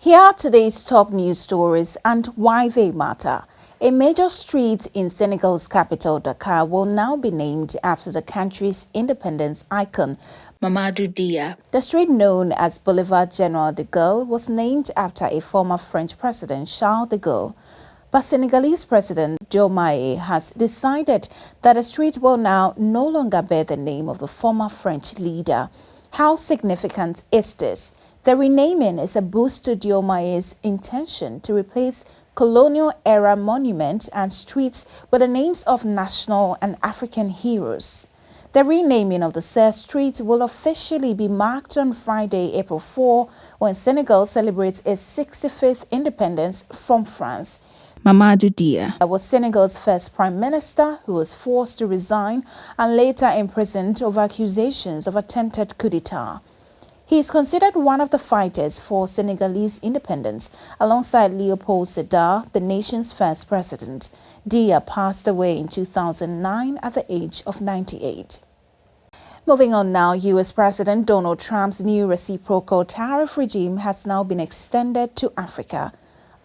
Here are today's top news stories and why they matter. A major street in Senegal's capital, Dakar, will now be named after the country's independence icon, Mamadou Dia. The street, known as Boulevard General de Gaulle, was named after a former French president, Charles de Gaulle. But Senegalese President Diomaye has decided that the street will now no longer bear the name of the former French leader. How significant is this? The renaming is a boost to Diomaye's intention to replace colonial-era monuments and streets with the names of national and African heroes. The renaming of the said street will officially be marked on Friday, April 4, when Senegal celebrates its 65th independence from France. Mamadou Dia was Senegal's first prime minister who was forced to resign and later imprisoned over accusations of attempted coup d'etat. He is considered one of the fighters for Senegalese independence, alongside Léopold Sédar, the nation's first president. Dia passed away in 2009 at the age of 98. Moving on now, U.S. President Donald Trump's new reciprocal tariff regime has now been extended to Africa.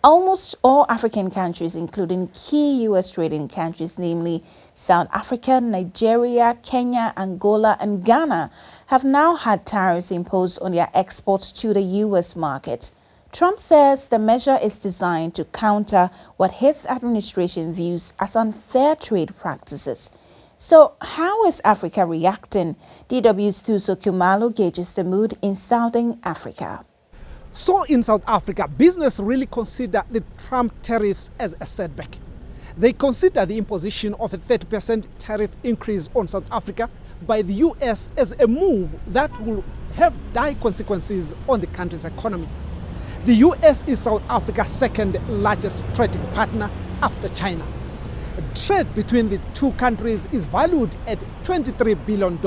Almost all African countries, including key U.S. trading countries, namely South Africa, Nigeria, Kenya, Angola, and Ghana, have now had tariffs imposed on their exports to the U.S. market. Trump says the measure is designed to counter what his administration views as unfair trade practices. So how is Africa reacting? DW's Thuso Kumalo gauges the mood in Southern Africa. So in South Africa, business really consider the Trump tariffs as a setback. They consider the imposition of a 30% tariff increase on South Africa by the US as a move that will have dire consequences on the country's economy. The US is South Africa's second largest trading partner after China. Trade between the two countries is valued at $23 billion.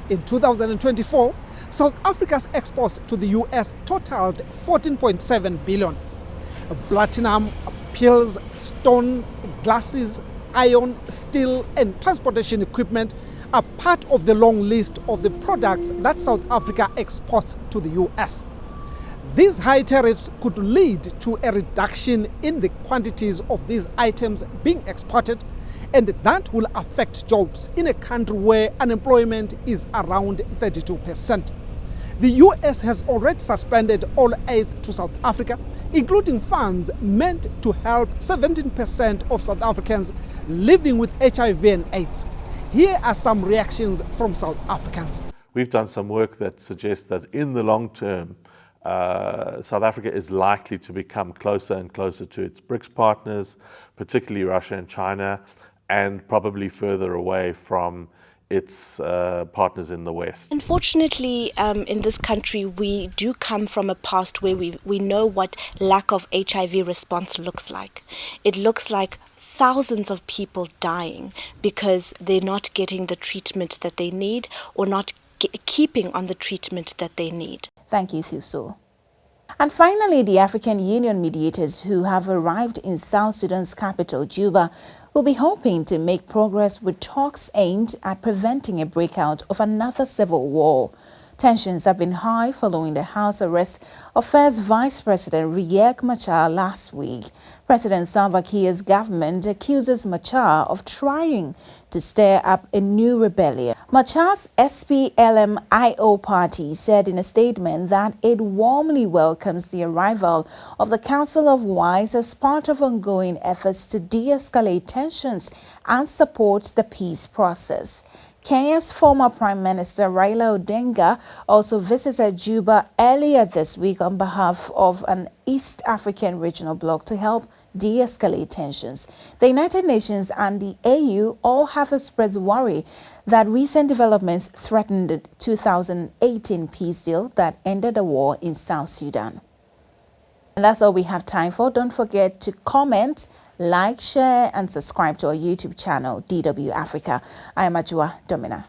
In 2024, South Africa's exports to the US totaled $14.7 billion. Platinum, pills, stone, glasses, iron, steel, and transportation equipment are part of the long list of the products that South Africa exports to the US. These high tariffs could lead to a reduction in the quantities of these items being exported, and that will affect jobs in a country where unemployment is around 32%. The US has already suspended all aid to South Africa, including funds meant to help 17% of South Africans living with HIV and AIDS. Here are some reactions from South Africans. We've done some work that suggests that in the long term, South Africa is likely to become closer and closer to its BRICS partners, particularly Russia and China, and probably further away from its partners in the West. Unfortunately, in this country, we do come from a past where we know what lack of HIV response looks like. It looks like thousands of people dying because they're not getting the treatment that they need or not keeping on the treatment that they need. Thank you, Thuso. And finally, the African Union mediators who have arrived in South Sudan's capital, Juba, will be hoping to make progress with talks aimed at preventing a breakout of another civil war. Tensions have been high following the house arrest of first Vice President Riek Machar last week. President Salva Kiir's government accuses Machar of trying to stir up a new rebellion. Machar's SPLM-IO party said in a statement that it warmly welcomes the arrival of the Council of Wise as part of ongoing efforts to de-escalate tensions and support the peace process. Kenya's former Prime Minister Raila Odinga also visited Juba earlier this week on behalf of an East African regional bloc to help de-escalate tensions. The United Nations and the AU all have expressed worry that recent developments threaten the 2018 peace deal that ended the war in South Sudan. And that's all we have time for. Don't forget to comment, like, share, and subscribe to our YouTube channel, DW Africa. I am Ajua Domina.